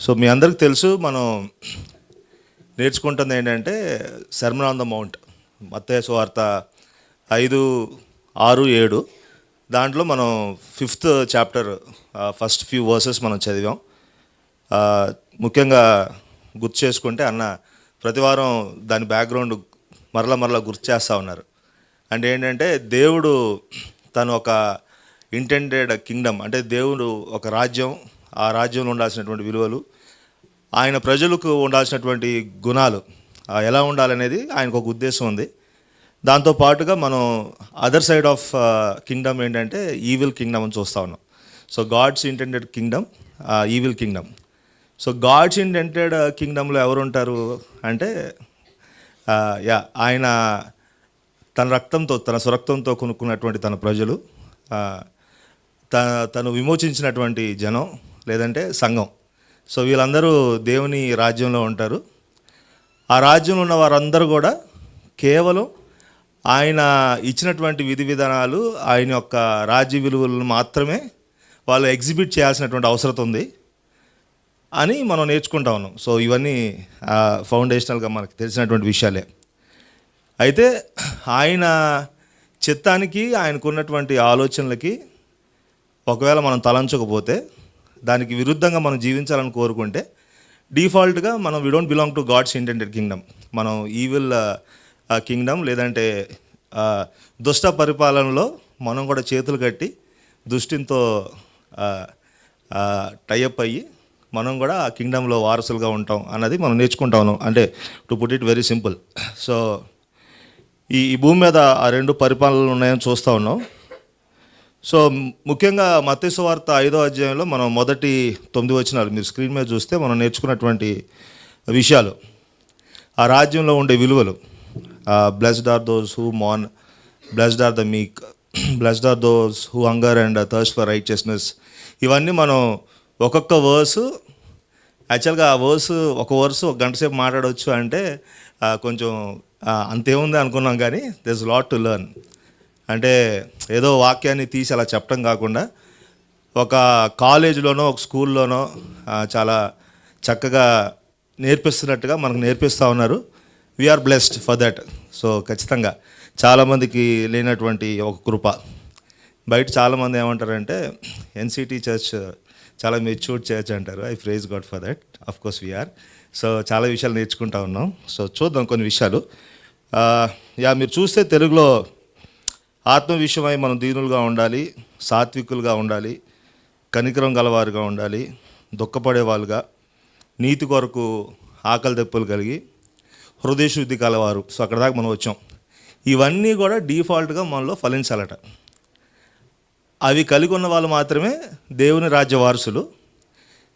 So మీ అందరికి తెలుసు, మనం నేర్చుకుంటుంది ఏంటంటే సెర్మన్ ఆన్ ద మౌంట్, మత్తయి సువార్త 5, 6, 7. దాంట్లో మనం 5th chapter first few versus మనం చదివాం. ముఖ్యంగా గుర్తు చేసుకుంటే అన్న ప్రతివారం దాని బ్యాక్గ్రౌండ్ మరలా గుర్తు చేస్తూ ఉన్నారు. అంటే ఏంటంటే దేవుడు తను ఒక ఇంటెండెడ్ కింగ్డమ్, అంటే దేవుడు ఒక రాజ్యం, ఆ రాజ్యంలో ఉండాల్సినటువంటి విలువలు, ఆయన ప్రజలకు ఉండాల్సినటువంటి గుణాలు ఎలా ఉండాలనేది ఆయనకు ఒక ఉద్దేశం ఉంది. దాంతోపాటుగా మనం అదర్ సైడ్ ఆఫ్ కింగ్డమ్ ఏంటంటే ఈవిల్ కింగ్డమ్ అని చూస్తూ ఉన్నాం. So God's intended kingdom, evil kingdom. So God's intended కింగ్డమ్లో ఎవరు ఉంటారు అంటే ఆయన తన రక్తంతో, తన స్వరక్తంతో కొనుక్కున్నటువంటి తన ప్రజలు, తను విమోచించినటువంటి జనం, లేదంటే సంఘం. సో వీళ్ళందరూ దేవుని రాజ్యంలో ఉంటారు. ఆ రాజ్యంలో ఉన్న వారందరూ కూడా కేవలం ఆయన ఇచ్చినటువంటి విధి విధానాలు, ఆయన యొక్క రాజ్య విలువలను మాత్రమే వాళ్ళు ఎగ్జిబిట్ చేయాల్సినటువంటి అవసరం ఉంది అని మనం నేర్చుకుంటా ఉన్నాం. సో ఇవన్నీ ఫౌండేషనల్గా మనకు తెలిసినటువంటి విషయాలే. అయితే ఆయన చిత్తానికి, ఆయనకున్నటువంటి ఆలోచనలకి ఒకవేళ మనం తలంచకపోతే, దానికి విరుద్ధంగా మనం జీవించాలని కోరుకుంటే, డిఫాల్ట్గా మనం we don't belong to God's intended kingdom. మనం ఈవిల్ కింగ్డమ్, లేదంటే దుష్ట పరిపాలనలో మనం కూడా చేతులు కట్టి దుష్టితో టైఅప్ అయ్యి మనం కూడా ఆ కింగ్డమ్లో వారసులుగా ఉంటాం అన్నది మనం నేర్చుకుంటా ఉన్నాం. అంటే to put it very simple. So ఈ భూమి మీద ఆ 2 పరిపాలనలు ఉన్నాయని చూస్తూ ఉన్నాం. సో ముఖ్యంగా మత్తయి సువార్త 5వ అధ్యాయంలో మనం మొదటి 9 వచనాలు మీరు స్క్రీన్ మీద చూస్తే మనం నేర్చుకున్నటువంటి విషయాలు, ఆ రాజ్యంలో ఉండే విలువలు. Blessed are those who mourn, blessed are the meek, blessed are those who hunger and thirst for righteousness. ఇవన్నీ మనం ఒక్కొక్క వర్సు, యాక్చువల్గా ఆ ఒక వర్సు 1 గంట సేపు మాట్లాడవచ్చు అంటే కొంచెం అంతేముంది అనుకున్నాం, కానీ there is lot to learn. అంటే ఏదో వాక్యాన్ని తీసి అలా చెప్పడం కాకుండా, ఒక కాలేజీలోనో ఒక స్కూల్లోనో చాలా చక్కగా నేర్పిస్తున్నట్టుగా మనకు నేర్పిస్తూ ఉన్నారు. We are blessed for that. So ఖచ్చితంగా చాలామందికి లేనటువంటి ఒక కృప. బయట చాలామంది ఏమంటారంటే ఎన్సిటీ చర్చ్ చాలా మెచ్యూర్డ్ చర్చ్ అంటారు. I praise God for that. Of course we are. So చాలా విషయాలు నేర్చుకుంటా ఉన్నాం. సో చూద్దాం కొన్ని విషయాలు. మీరు చూస్తే తెలుగులో ఆత్మ విషయమై మనం దీనులుగా ఉండాలి, సాత్వికులుగా ఉండాలి, కనికరం గలవారుగా ఉండాలి, దుఃఖపడేవాళ్ళుగా, నీతి కొరకు ఆకలి దెప్పులు కలిగి, హృదయశుద్ధి కలవారు. సో అక్కడ దాకా మనం వచ్చాం. ఇవన్నీ కూడా డిఫాల్ట్గా మనలో ఫలించాలట. అవి కలిగి ఉన్న వాళ్ళు మాత్రమే దేవుని రాజ్య వారసులు.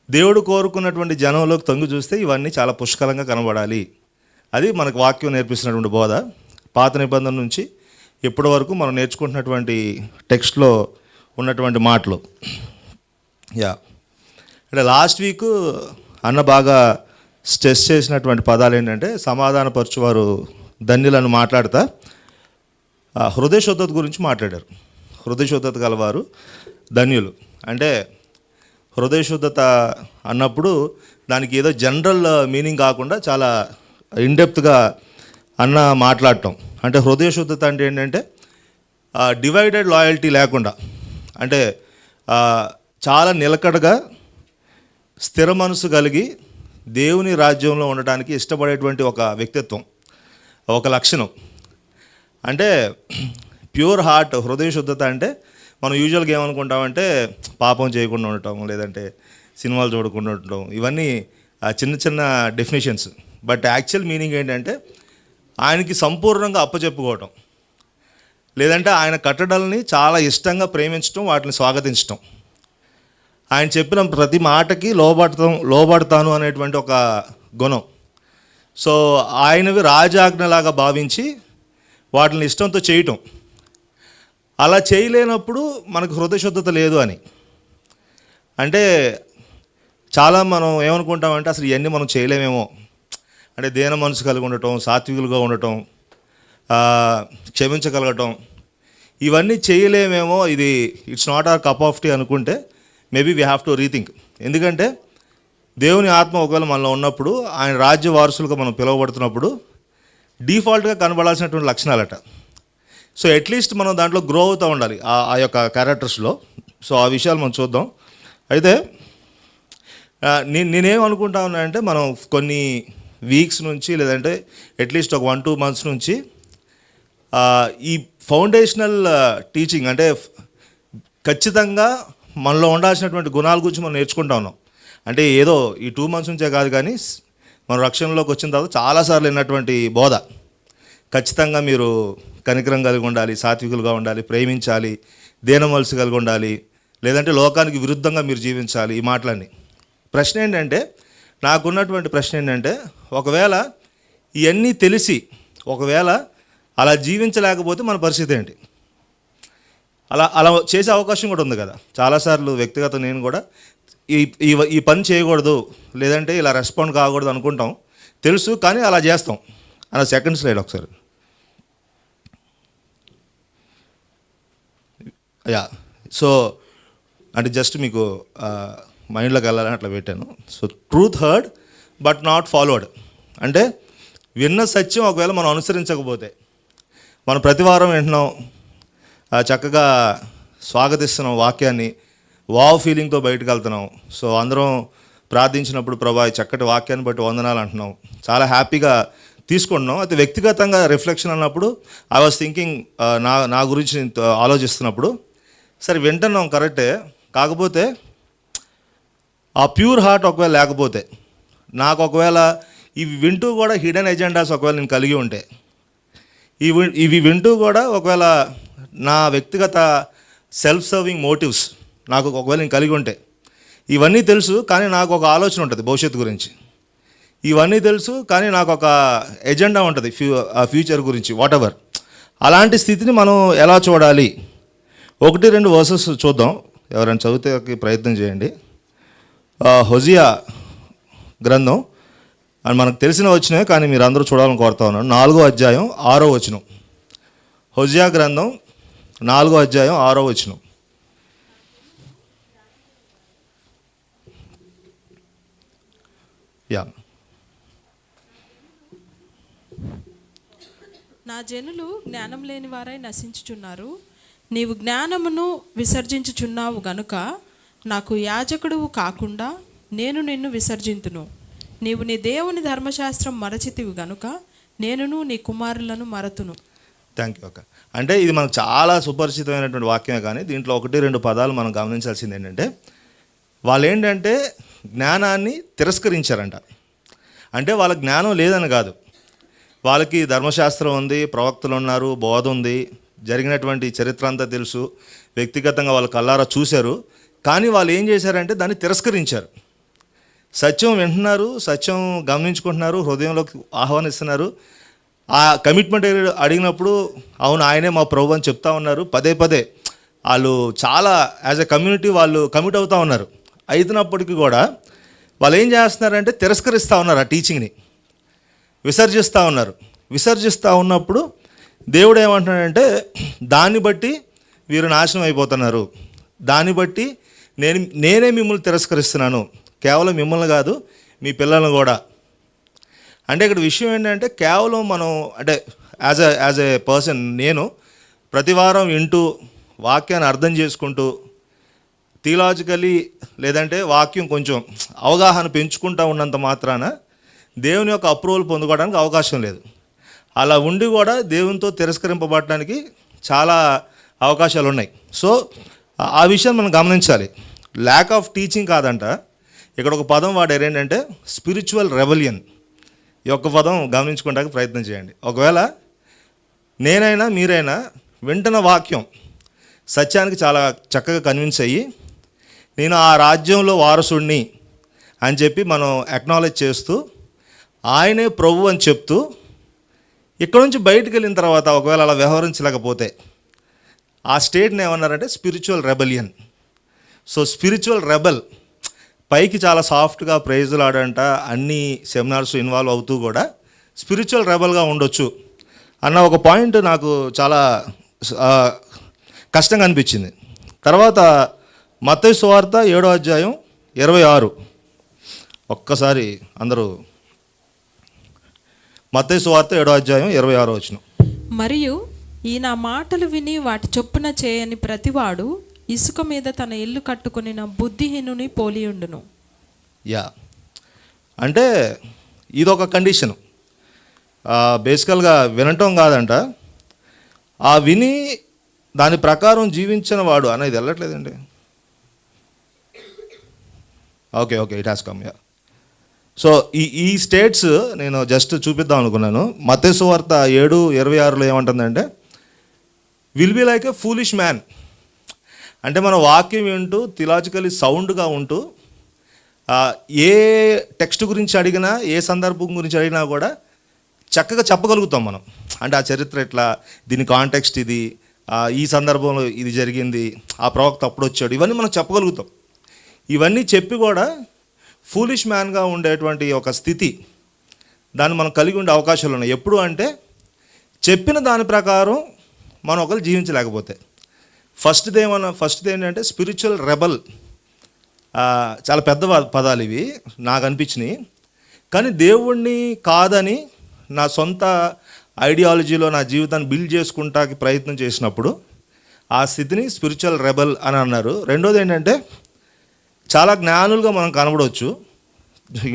దేవుడు కోరుకున్నటువంటి జనంలోకి తొంగి చూస్తే ఇవన్నీ చాలా పుష్కలంగా కనబడాలి. అది మనకు వాక్యం నేర్పిస్తున్నటువంటి బోధ. పాత నిబంధన నుంచి ఇప్పటి వరకు మనం నేర్చుకుంటున్నటువంటి టెక్స్ట్లో ఉన్నటువంటి మాటలు. అంటే లాస్ట్ వీక్ అన్న బాగా స్ట్రెస్ చేసినటువంటి పదాలు ఏంటంటే, సమాధానపరచువారు ధన్యులను మాట్లాడతా హృదయ శుద్ధత గురించి మాట్లాడారు. హృదయ శుద్ధత గలవారు ధన్యులు. అంటే హృదయ శుద్ధత అన్నప్పుడు దానికి ఏదో జనరల్ మీనింగ్ కాకుండా చాలా ఇన్డెప్త్గా అన్న మాట్లాడటం. అంటే హృదయ శుద్ధత అంటే ఏంటంటే డివైడెడ్ లాయల్టీ లేకుండా, అంటే చాలా నిలకడగా స్థిర మనసు కలిగి దేవుని రాజ్యంలో ఉండటానికి ఇష్టపడేటువంటి ఒక వ్యక్తిత్వం, ఒక లక్షణం. అంటే ప్యూర్ హార్ట్. హృదయ శుద్ధత అంటే మనం యూజువల్గా ఏమనుకుంటామంటే పాపం చేయకుండా ఉండటం, లేదంటే సినిమాలు చూడకుండా ఉండటం, ఇవన్నీ చిన్న చిన్న డెఫినేషన్స్. బట్ యాక్చువల్ మీనింగ్ ఏంటంటే ఆయనకి సంపూర్ణంగా అప్పచెప్పుకోవటం, లేదంటే ఆయన కట్టడల్ని చాలా ఇష్టంగా ప్రేమించడం, వాటిని స్వాగతించటం, ఆయన చెప్పిన ప్రతి మాటకి లోబడతాను అనేటువంటి ఒక గుణం. సో ఆయనవి రాజాజ్ఞలాగా భావించి వాటిని ఇష్టంతో చేయటం. అలా చేయలేనప్పుడు మనకు హృదయశుద్ధత లేదు అని. అంటే చాలా మనం ఏమనుకుంటామంటే అసలు ఇవన్నీ మనం చేయలేమేమో, అంటే దేన మనసు కలిగి ఉండటం, సాత్వికులుగా ఉండటం, క్షమించగలగటం, ఇవన్నీ చేయలేమేమో, ఇది it's not our cup of tea అనుకుంటే maybe we have to rethink. ఎందుకంటే దేవుని ఆత్మ ఒకవేళ మనలో ఉన్నప్పుడు ఆయన రాజ్య వారసులుగా మనం పిలువబడుతున్నప్పుడు డిఫాల్ట్గా కనబడాల్సినటువంటి లక్షణాలట. సో అట్లీస్ట్ మనం దాంట్లో గ్రో అవుతూ ఉండాలి ఆ యొక్క క్యారెక్టర్స్లో. సో ఆ విషయాలు మనం చూద్దాం. అయితే నేనేమనుకుంటా ఉన్నానంటే మనం కొన్ని వీక్స్ నుంచి లేదంటే అట్లీస్ట్ ఒక 1-2 months నుంచి ఈ ఫౌండేషనల్ టీచింగ్ అంటే ఖచ్చితంగా మనలో ఉండాల్సినటువంటి గుణాల గురించి మనం నేర్చుకుంటా ఉన్నాం. అంటే ఏదో ఈ 2 months నుంచే కాదు, కానీ మన రక్షణలోకి వచ్చిన తర్వాత చాలాసార్లు విన్నటువంటి బోధ, ఖచ్చితంగా మీరు కనికరం కలిగి ఉండాలి, సాత్వికులుగా ఉండాలి, ప్రేమించాలి, దీనమనస్సు కలిగి ఉండాలి, లేదంటే లోకానికి విరుద్ధంగా మీరు జీవించాలి, ఈ మాటలన్నీ. ప్రశ్న ఏంటంటే, నాకున్నటువంటి ప్రశ్న ఏంటంటే, ఒకవేళ ఇవన్నీ తెలిసి ఒకవేళ అలా జీవించలేకపోతే మన పరిస్థితి ఏంటి? అలా చేసే అవకాశం కూడా ఉంది కదా. చాలాసార్లు వ్యక్తిగత నేను కూడా ఈ పని చేయకూడదు, లేదంటే ఇలా రెస్పాండ్ కాకూడదు అనుకుంటాం, తెలుసు, కానీ అలా చేస్తాం. అలా సెకండ్ స్లైడ్ ఒకసారి. యా, సో అంటే జస్ట్ మీకు మైండ్లోకి వెళ్ళాలని అట్లా పెట్టాను. So truth heard but not followed అంటే విన్న సత్యం ఒకవేళ మనం అనుసరించకపోతే, మనం ప్రతివారం వింటున్నాం, చక్కగా స్వాగతిస్తున్నాం వాక్యాన్ని, వావ్ ఫీలింగ్తో బయటకు వెళ్తున్నాం. సో అందరం ప్రార్థించినప్పుడు ప్రభా చక్కటి వాక్యాన్ని బట్టి వందనాలు అంటున్నాం, చాలా హ్యాపీగా తీసుకుంటున్నాం. అయితే వ్యక్తిగతంగా రిఫ్లెక్షన్ అన్నప్పుడు ఐ వాజ్ థింకింగ్, నా గురించి ఆలోచిస్తున్నప్పుడు, సరే వింటున్నాం కరెక్టే, కాకపోతే ఆ ప్యూర్ హార్ట్ ఒకవేళ లేకపోతే, నాకు ఒకవేళ ఇవి వింటూ కూడా హిడెన్ ఎజెండాస్ ఒకవేళ నేను కలిగి ఉంటే, ఇవి వింటూ కూడా ఒకవేళ నా వ్యక్తిగత సెల్ఫ్ సర్వింగ్ మోటివ్స్ నాకు ఒకవేళ నేను కలిగి ఉంటే, ఇవన్నీ తెలుసు కానీ నాకు ఒక ఆలోచన ఉంటుంది భవిష్యత్తు గురించి, ఇవన్నీ తెలుసు కానీ నాకు ఒక ఎజెండా ఉంటుంది ఫ్యూచర్ గురించి, వాట్ ఎవర్. అలాంటి స్థితిని మనం ఎలా చూడాలి? 1-2 వర్సెస్ చూద్దాం, ఎవరైనా చదివితే ప్రయత్నం చేయండి. హోజియా గ్రంథం అని మనకు తెలిసిన వచ్చినాయి, కానీ మీరు అందరూ చూడాలని కోరుతా ఉన్నాను. 4వ అధ్యాయం 6వ వచనం. హోజియా గ్రంథం 4వ అధ్యాయం 6వ వచనం. యా. నా జనులు జ్ఞానం లేని వారై నశించుచున్నారు, నీవు జ్ఞానమును విసర్జించుచున్నావు గనుక నాకు యాజకుడువు కాకుండా నేను నిన్ను విసర్జింతును. నీవు నీ దేవుని ధర్మశాస్త్రం మరచితివి గనుక నేనును నీ కుమారులను మరతును. థ్యాంక్ యూ అక్క. అంటే ఇది మనకు చాలా సుపరిచితమైనటువంటి వాక్యమే, కానీ దీంట్లో 1-2 పదాలు మనం గమనించాల్సింది ఏంటంటే, వాళ్ళు ఏంటంటే జ్ఞానాన్ని తిరస్కరించారంట. అంటే వాళ్ళ జ్ఞానం లేదని కాదు, వాళ్ళకి ధర్మశాస్త్రం ఉంది, ప్రవక్తలు ఉన్నారు, బోధ ఉంది, జరిగినటువంటి చరిత్ర అంతా తెలుసు, వ్యక్తిగతంగా వాళ్ళ కళ్ళారా చూశారు, కానీ వాళ్ళు ఏం చేశారంటే దాన్ని తిరస్కరించారు. సత్యం వింటున్నారు, సత్యం గమనించుకుంటున్నారు, హృదయంలోకి ఆహ్వానిస్తున్నారు, ఆ కమిట్మెంట్ అడిగినప్పుడు అవును ఆయనే మా ప్రభు అని చెప్తా ఉన్నారు, పదే వాళ్ళు చాలా యాజ్ ఎ కమ్యూనిటీ వాళ్ళు కమిట్ అవుతూ ఉన్నారు. అయినప్పటికీ కూడా వాళ్ళు ఏం చేస్తున్నారంటే తిరస్కరిస్తూ ఉన్నారు, ఆ టీచింగ్ని విసర్జిస్తూ ఉన్నారు. విసర్జిస్తూ ఉన్నప్పుడు దేవుడు ఏమంటున్నాడంటే, దాన్ని బట్టి వీరు నాశనం అయిపోతున్నారు, దాన్ని బట్టి నేనే మిమ్మల్ని తిరస్కరిస్తున్నాను, కేవలం మిమ్మల్ని కాదు మీ పిల్లలను కూడా. అంటే ఇక్కడ విషయం ఏంటంటే, కేవలం మనం అంటే యాజ్ ఏ పర్సన్ నేను ప్రతివారం వింటూ వాక్యాన్ని అర్థం చేసుకుంటూ థియలాజికలీ లేదంటే వాక్యం కొంచెం అవగాహన పెంచుకుంటూ ఉన్నంత మాత్రాన దేవుని యొక్క అప్రూవల్ పొందుకోవడానికి అవకాశం లేదు. అలా ఉండి కూడా దేవునితో తిరస్కరింపబడటానికి చాలా అవకాశాలు ఉన్నాయి. సో ఆ విషయం మనం గమనించాలి. ల్యాక్ ఆఫ్ టీచింగ్ కాదంట, ఇక్కడ ఒక పదం వాడారు ఏంటంటే స్పిరిచువల్ రెబలియన్. ఈ యొక్క పదం గమనించుకోవడానికి ప్రయత్నం చేయండి. ఒకవేళ నేనైనా మీరైనా వింటున్న వాక్యం సత్యానికి చాలా చక్కగా కన్విన్స్ అయ్యి నేను ఆ రాజ్యంలో వారసుడిని అని చెప్పి మనం అక్నాలెడ్జ్ చేస్తూ ఆయనే ప్రభు అని చెప్తూ ఇక్కడ నుంచి బయటకు వెళ్ళిన తర్వాత ఒకవేళ అలా వ్యవహరించలేకపోతే ఆ స్టేట్ని ఏమన్నారంటే spiritual rebellion. So spiritual rebel పైకి చాలా సాఫ్ట్గా ప్రైజులు ఆడంట, అన్ని సెమినార్స్ ఇన్వాల్వ్ అవుతూ కూడా స్పిరిచువల్ రెబల్గా ఉండొచ్చు అన్న ఒక పాయింట్ నాకు చాలా కష్టంగా అనిపించింది. తర్వాత మత్తయి సువార్త 7వ అధ్యాయం 26 ఒక్కసారి అందరూ మత్తయి సువార్త 7వ అధ్యాయం 26వ వచనం. మరియు ఈ నా మాటలు విని వాటి చొప్పున చేయని ప్రతివాడు ఇసుక మీద తన ఇల్లు కట్టుకొనిన బుద్ధిహీనుని పోలియుండును. యా, అంటే ఇదొక కండిషన్. బేసికల్గా వినటం కాదంట, ఆ విని దాని ప్రకారం జీవించిన వాడు అనేది వెళ్ళట్లేదండి. Okay it has come. Ya, so ఈ స్టేట్స్ నేను జస్ట్ చూపిద్దాం అనుకున్నాను. మత్తయి సువార్త 7:26లో ఏమంటుందంటే, will be like a foolish man. అంటే మన వాక్యం వింటూ థియలాజికలీ సౌండ్గా ఉంటూ ఏ టెక్స్ట్ గురించి అడిగినా, ఏ సందర్భం గురించి అడిగినా కూడా చక్కగా చెప్పగలుగుతాం మనం. అంటే ఆ చరిత్ర ఎట్లా, దీని కాంటెక్స్ట్ ఇది, ఈ సందర్భంలో ఇది జరిగింది, ఆ ప్రవక్త అప్పుడు వచ్చాడు, ఇవన్నీ మనం చెప్పగలుగుతాం. ఇవన్నీ చెప్పి కూడా ఫూలిష్ మ్యాన్గా ఉండేటువంటి ఒక స్థితి, దాన్ని మనం కలిగి ఉండే అవకాశాలు ఉన్నాయి. ఎప్పుడు అంటే చెప్పిన దాని ప్రకారం మనం ఒకరు జీవించలేకపోతే. ఫస్ట్ ఏంటంటే స్పిరిచువల్ రెబల్. చాలా పెద్ద పదాలు ఇవి నాకు అనిపించినాయి. కానీ దేవుణ్ణి కాదని నా సొంత ఐడియాలజీలో నా జీవితాన్ని బిల్డ్ చేసుకుంటానికి ప్రయత్నం చేసినప్పుడు ఆ స్థితిని స్పిరిచువల్ రెబల్ అని అన్నారు. రెండోది ఏంటంటే చాలా జ్ఞానులుగా మనం కనబడవచ్చు,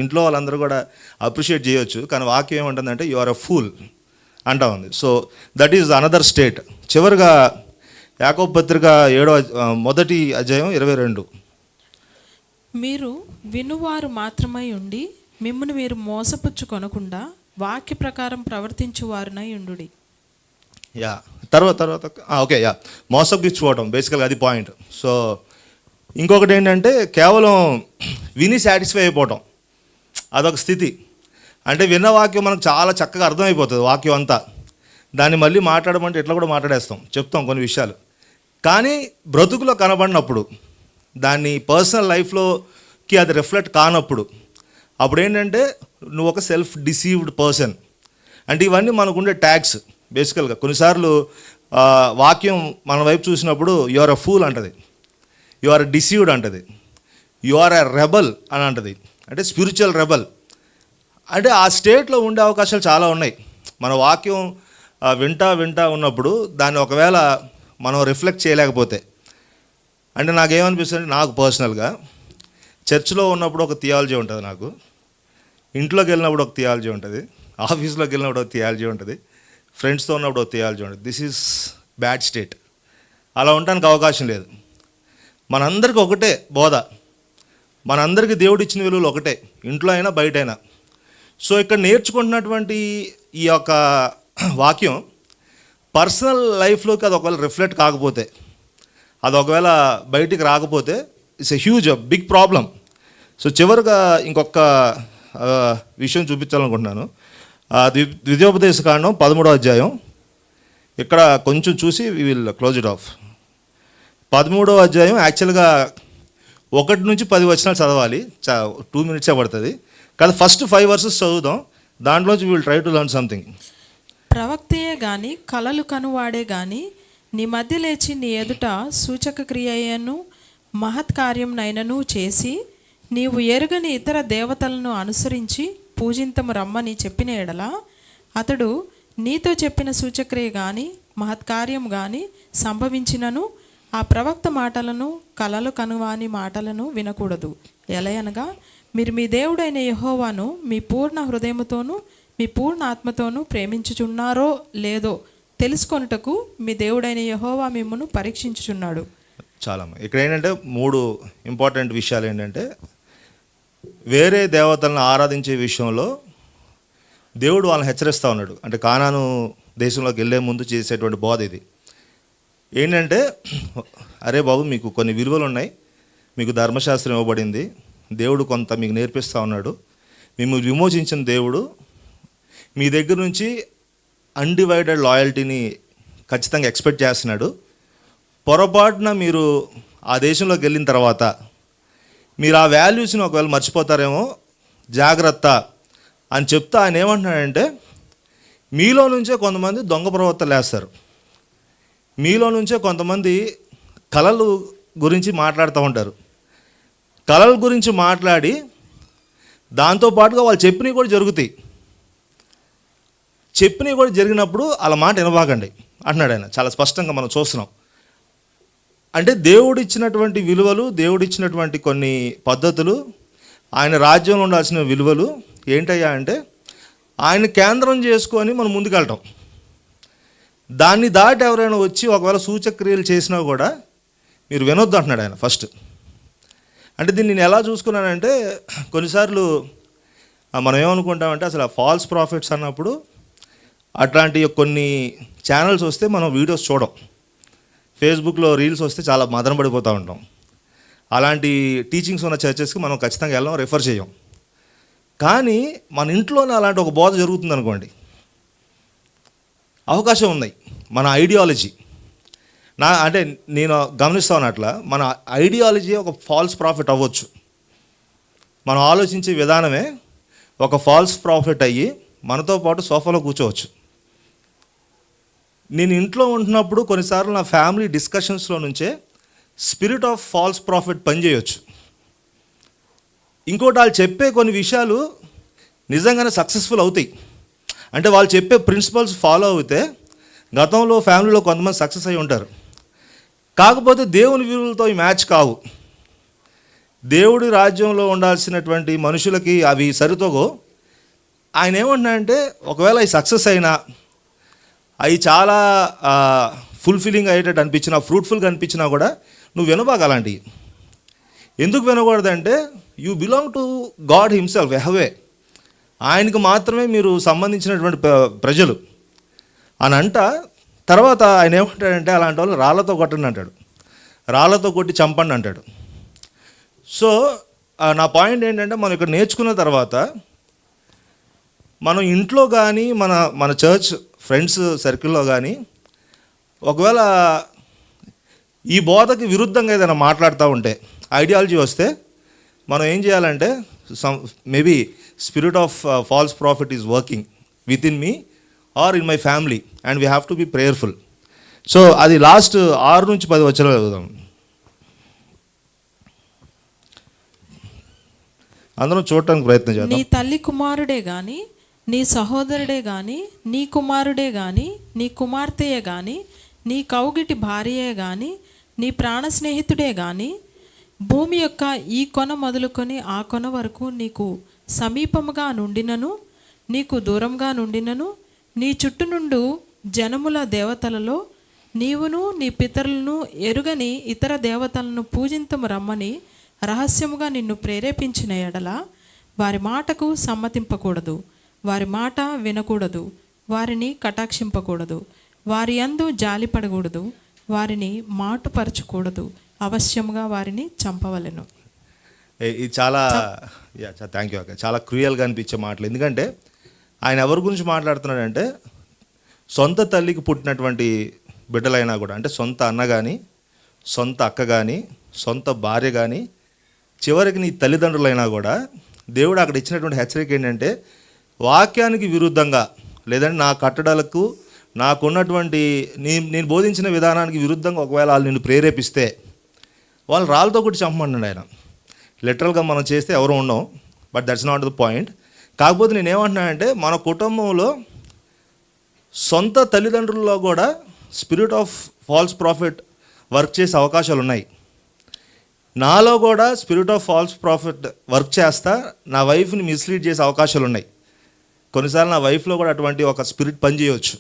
ఇంట్లో వాళ్ళందరూ కూడా అప్రిషియేట్ చేయవచ్చు, కానీ వాక్యం ఏమంటుందంటే యు ఆర్ ఎ ఫూల్ అంటా ఉంది. So that is another state. చివరిగా యాకోబు పత్రిక 1వ అధ్యాయం 22. మీరు వినువారు మాత్రమై ఉండి మిమ్మును మీరు మోసపుచ్చుకొనకుండా వాక్య ప్రకారం ప్రవర్తించువారునై ఉండుడి. యా, తర్వాత ఓకే, యా, మోసపుచ్చుకోవడం బేసికల్గా అది పాయింట్. సో ఇంకొకటి ఏంటంటే కేవలం విని సాటిస్ఫై అయిపోవటం, అదొక స్థితి. అంటే విన్న వాక్యం మనకు చాలా చక్కగా అర్థమైపోతుంది వాక్యం అంతా, దాన్ని మళ్ళీ మాట్లాడమంటే ఎట్లా కూడా మాట్లాడేస్తాం, చెప్తాం కొన్ని విషయాలు. కానీ బ్రతుకులో కనబడినప్పుడు, దాన్ని పర్సనల్ లైఫ్లోకి అది రిఫ్లెక్ట్ కానప్పుడు, అప్పుడు ఏంటంటే నువ్వు ఒక సెల్ఫ్ డిసీవ్డ్ పర్సన్. అంటే ఇవన్నీ మనకుండే ట్యాగ్స్ బేసికల్గా. కొన్నిసార్లు వాక్యం మన వైపు చూసినప్పుడు యు ఆర్ ఎ ఫూల్ అంటది, యు ఆర్ డిసీవ్డ్ అంటది, యు ఆర్ ఎ రెబల్ అని అంటది. అంటే స్పిరిచువల్ రెబల్. అంటే ఆ స్టేట్లో ఉండే అవకాశాలు చాలా ఉన్నాయి. మన వాక్యం వింటా ఉన్నప్పుడు దాన్ని ఒకవేళ మనం రిఫ్లెక్ట్ చేయలేకపోతే, అంటే నాకేమనిపిస్తుంది, నాకు పర్సనల్గా చర్చ్లో ఉన్నప్పుడు ఒక థియాలజీ ఉంటుంది, నాకు ఇంట్లోకి వెళ్ళినప్పుడు ఒక థియాలజీ ఉంటుంది, ఆఫీస్లోకి వెళ్ళినప్పుడు ఒక థియాలజీ ఉంటుంది, ఫ్రెండ్స్తో ఉన్నప్పుడు ఒక థియాలజీ ఉంటుంది. This is bad state. అలా ఉండడానికి అవకాశం లేదు. మనందరికీ ఒకటే బోధ, మనందరికీ దేవుడు ఇచ్చిన విలువలు ఒకటే, ఇంట్లో అయినా బయట అయినా. సో ఇక్కడ నేర్చుకుంటున్నటువంటి ఈ యొక్క వాక్యం పర్సనల్ లైఫ్లోకి అది ఒకవేళ రిఫ్లెక్ట్ కాకపోతే, అది ఒకవేళ బయటికి రాకపోతే it's a huge big problem. So చివరిగా ఇంకొక విషయం చూపించాలనుకుంటున్నాను. ద్వితీయోపదేశ కాండం 13వ అధ్యాయం. ఇక్కడ కొంచెం చూసి we will close it off. 13వ అధ్యాయం యాక్చువల్గా 1 నుంచి 10 వచనాలు చదవాలి, 2 minutes పడుతుంది. కానీ ఫస్ట్ 5 verses చదువుదాం, దాంట్లోంచి we will try to learn something. ప్రవక్తయే గాని కలలు కనువాడే గాని నీ మధ్య లేచి నీ ఎదుట సూచక క్రియను మహత్కార్యం నైనను చేసి నీవు ఎరుగని ఇతర దేవతలను అనుసరించి పూజింతము రమ్మని చెప్పిన ఎడల అతడు నీతో చెప్పిన సూచక్రియ కానీ మహత్కార్యం కానీ సంభవించినను ఆ ప్రవక్త మాటలను కలలు కనువాని మాటలను వినకూడదు. ఎలయనగా మీరు మీ దేవుడైన యెహోవాను మీ పూర్ణ హృదయముతోనూ మీ పూర్ణ ఆత్మతోనూ ప్రేమించుచున్నారో లేదో తెలుసుకొనుటకు మీ దేవుడైన యెహోవా మిమ్మును పరీక్షించుచున్నాడు. చాలా ఇక్కడ ఏంటంటే 3 ఇంపార్టెంట్ విషయాలు ఏంటంటే, వేరే దేవతలను ఆరాధించే విషయంలో దేవుడు వాళ్ళని హెచ్చరిస్తూ ఉన్నాడు. అంటే కానాను దేశంలోకి వెళ్ళే ముందు చేసేటువంటి బోధ ఇది. ఏంటంటే, అరే బాబు, మీకు కొన్ని విలువలు ఉన్నాయి, మీకు ధర్మశాస్త్రం ఇవ్వబడింది, దేవుడు కొంత మీకు నేర్పిస్తూ ఉన్నాడు, మిమ్మల్ని విమోచించిన దేవుడు మీ దగ్గర నుంచి అన్డివైడెడ్ లాయల్టీని ఖచ్చితంగా ఎక్స్పెక్ట్ చేస్తున్నాడు. పొరపాటున మీరు ఆ దేశంలోకి వెళ్ళిన తర్వాత మీరు ఆ వాల్యూస్ని ఒకవేళ మర్చిపోతారేమో, జాగ్రత్త అని చెప్తా ఆయన ఏమంటున్నాడంటే, మీలో నుంచే కొంతమంది దొంగ ప్రవర్తనలు వేస్తారు, మీలో నుంచే కొంతమంది కళలు గురించి మాట్లాడుతూ ఉంటారు. కళల గురించి మాట్లాడి దాంతోపాటుగా వాళ్ళు చెప్పినవి కూడా జరుగుతాయి. చెప్పినవి కూడా జరిగినప్పుడు వాళ్ళ మాట వినబాకండి అంటున్నాడు ఆయన. చాలా స్పష్టంగా మనం చూస్తున్నాం. అంటే దేవుడిచ్చినటువంటి విలువలు, దేవుడిచ్చినటువంటి కొన్ని పద్ధతులు, ఆయన రాజ్యంలో ఉండాల్సిన విలువలు ఏంటయ్యా అంటే ఆయన కేంద్రం చేసుకొని మనం ముందుకెళ్ళటం. దాన్ని దాటి ఎవరైనా వచ్చి ఒకవేళ సూచక్రియలు చేసినా కూడా మీరు వినొద్దు అంటున్నాడు ఆయన ఫస్ట్. అంటే దీన్ని నేను ఎలా చూసుకున్నానంటే, కొన్నిసార్లు మనం ఏమనుకుంటామంటే అసలు ఆ ఫాల్స్ ప్రాఫిట్స్ అన్నప్పుడు అట్లాంటి కొన్ని ఛానల్స్ వస్తే మనం వీడియోస్ చూడం, ఫేస్బుక్లో రీల్స్ వస్తే చాలా మదన పడిపోతూ ఉంటాం. అలాంటి టీచింగ్స్ ఉన్న చర్చెస్కి మనం ఖచ్చితంగా వెళ్ళాం, రెఫర్ చేయం. కానీ మన ఇంట్లోనే అలాంటి ఒక బోధ జరుగుతుంది అనుకోండి, అవకాశం ఉన్నాయి. మన ఐడియాలజీ అంటే నేను గమనిస్తాను అట్లా మన ఐడియాలజీ ఒక ఫాల్స్ ప్రాఫిట్ అవ్వచ్చు. మనం ఆలోచించే విధానమే ఒక ఫాల్స్ ప్రాఫిట్ అయ్యి మనతో పాటు సోఫాలో కూర్చోవచ్చు. నేను ఇంట్లో ఉంటున్నప్పుడు కొన్నిసార్లు నా ఫ్యామిలీ డిస్కషన్స్లో నుంచే స్పిరిట్ ఆఫ్ ఫాల్స్ ప్రాఫిట్ పనిచేయవచ్చు. ఇంకోటి వాళ్ళు చెప్పే కొన్ని విషయాలు నిజంగానే సక్సెస్ఫుల్ అవుతాయి. అంటే వాళ్ళు చెప్పే ప్రిన్సిపల్స్ ఫాలో అవుతే గతంలో ఫ్యామిలీలో కొంతమంది సక్సెస్ అయి ఉంటారు. కాకపోతే దేవుని విలువలతో ఈ మ్యాచ్ కావు. దేవుడి రాజ్యంలో ఉండాల్సినటువంటి మనుషులకి అవి సరితోగో. ఆయన ఏమంటున్నాడంటే ఒకవేళ అవి సక్సెస్ అయినా, అవి చాలా ఫుల్ఫిల్లింగ్ అయ్యేటట్టు అనిపించినా, ఫ్రూట్ఫుల్గా అనిపించినా కూడా నువ్వు వినబాక అలాంటివి. ఎందుకు వినకూడదంటే you belong to God himself, Jehovah. ఆయనకు మాత్రమే మీరు సంబంధించినటువంటి ప్రజలు అని అంట. తర్వాత ఆయన ఏమంటాడంటే అలాంటి వాళ్ళు రాళ్ళతో కొట్టండి అంటాడు, రాళ్ళతో కొట్టి చంపండి అంటాడు. సో నా పాయింట్ ఏంటంటే మనం ఇక్కడ నేర్చుకున్న తర్వాత మనం ఇంట్లో కానీ మన చర్చ్ ఫ్రెండ్స్ సర్కిల్లో కానీ ఒకవేళ ఈ బోధకి విరుద్ధంగా ఏదైనా మాట్లాడుతూ ఉంటే, ఐడియాలజీ వస్తే మనం ఏం చేయాలంటే maybe spirit of false prophet is working within me or in my family and we have to be prayerful. So అది లాస్ట్ 6 నుంచి 10 వచ్చేలా చదువుదాం. అందరం చూడటానికి ప్రయత్నం చేద్దాం. నీ తల్లి కుమారుడే గాని, నీ సహోదరుడే గాని, నీ కుమారుడే గాని, నీ కుమార్తెయే గాని, నీ కౌగిటి భార్యయే గాని, నీ ప్రాణ స్నేహితుడే గాని, భూమి యొక్క ఈ కొన మొదలుకొని ఆ కొన వరకు నీకు సమీపముగా నుండినను నీకు దూరంగా నుండినను, నీ చుట్టూ నుండు జనముల దేవతలలో నీవును నీ పితరులను ఎరుగని ఇతర దేవతలను పూజింతము రమ్మని రహస్యముగా నిన్ను ప్రేరేపించిన ఎడల వారి మాటకు సమ్మతింపకూడదు, వారి మాట వినకూడదు, వారిని కటాక్షింపకూడదు, వారి యందు జాలిపడకూడదు, వారిని మాటుపరచకూడదు, అవశ్యముగా వారిని చంపవలెను. ఇది చాలా థ్యాంక్ యూ అక్క. చాలా క్రూయల్గా అనిపించే మాటలు. ఎందుకంటే ఆయన ఎవరి గురించి మాట్లాడుతున్నాడంటే సొంత తల్లికి పుట్టినటువంటి బిడ్డలైనా కూడా, అంటే సొంత అన్న కానీ, సొంత అక్క కానీ, సొంత భార్య కానీ, చివరికి నీ తల్లిదండ్రులైనా కూడా దేవుడు అక్కడ ఇచ్చినటువంటి హెచ్చరిక ఏంటంటే వాక్యానికి విరుద్ధంగా, లేదంటే నా కట్టడలకు నాకున్నటువంటి నేను బోధించిన విధానానికి విరుద్ధంగా ఒకవేళ వాళ్ళు నిన్ను ప్రేరేపిస్తే వాళ్ళు రాళ్ళతో కొట్టి చంపమన్నాడు ఆయన. లిటరల్గా మనం చేస్తే ఎవరు ఉండం, but that's not the point. కాకపోతే నేనేమంటున్నానంటే మన కుటుంబంలో సొంత తల్లిదండ్రుల్లో కూడా spirit of false profit work చేసే అవకాశాలు ఉన్నాయి. నాలో కూడా spirit of false profit work చేస్తా నా వైఫ్ని మిస్లీడ్ చేసే అవకాశాలు ఉన్నాయి. కొన్నిసార్లు నా వైఫ్లో కూడా అటువంటి ఒక స్పిరిట్ పనిచేయవచ్చు.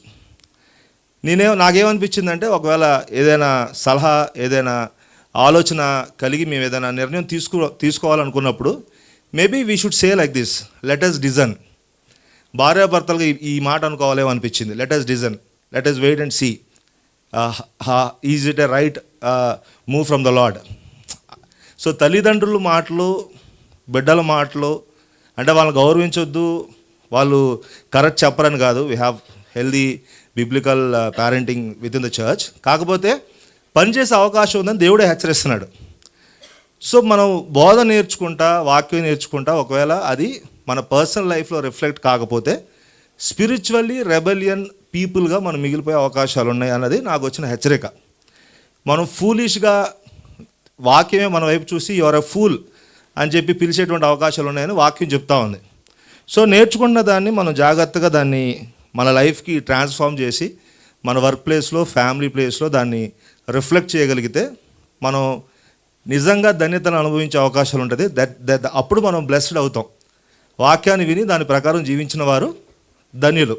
నాకేమనిపించిందంటే ఒకవేళ ఏదైనా సలహా, ఏదైనా ఆలోచన కలిగి మేము ఏదైనా నిర్ణయం తీసుకోవాలనుకున్నప్పుడు maybe we should say like this, let us discern. భార్యాభర్తలుగా ఈ మాట అనుకోవాలేమో అనిపించింది. Let us discern, let us wait and see is it a right move from the Lord. సో తల్లిదండ్రుల మాటలు, బిడ్డల మాటలు అంటే వాళ్ళని గౌరవించొద్దు, వాళ్ళు కరెక్ట్ చెప్పరని కాదు. We have healthy biblical parenting with in the church. కాకపోతే పనిచేసే అవకాశం ఉందని దేవుడే హెచ్చరిస్తున్నాడు. సో మనం బోధ నేర్చుకుంటా, వాక్యం నేర్చుకుంటా, ఒకవేళ అది మన పర్సనల్ లైఫ్లో రిఫ్లెక్ట్ కాకపోతే స్పిరిచువల్లీ రెబెలియన్ పీపుల్గా మనం మిగిలిపోయే అవకాశాలు ఉన్నాయి అన్నది నాకు వచ్చిన హెచ్చరిక. మనం ఫూలిష్గా వాక్యమే మన వైపు చూసి యువర్ ఎ ఫూల్ అని చెప్పి పిలిచేటువంటి అవకాశాలు ఉన్నాయని వాక్యం చెప్తా ఉంది. సో నేర్చుకున్న దాన్ని మనం జాగ్రత్తగా దాన్ని మన లైఫ్కి ట్రాన్స్ఫార్మ్ చేసి మన వర్క్ ప్లేస్లో, ఫ్యామిలీ ప్లేస్లో దాన్ని రిఫ్లెక్ట్ చేయగలిగితే మనం నిజంగా ధన్యతను అనుభవించే అవకాశాలు ఉంటుంది. అప్పుడు మనం బ్లెస్డ్ అవుతాం. వాక్యాన్ని విని దాని ప్రకారం జీవించిన వారు ధన్యులు.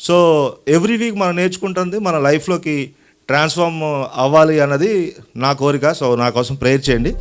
సో ఎవ్రీ వీక్ మనం నేర్చుకుంటుంది మన లైఫ్లోకి ట్రాన్స్ఫార్మ్ అవ్వాలి అన్నది నా కోరిక. సో నా కోసం ప్రేయర్ చేయండి.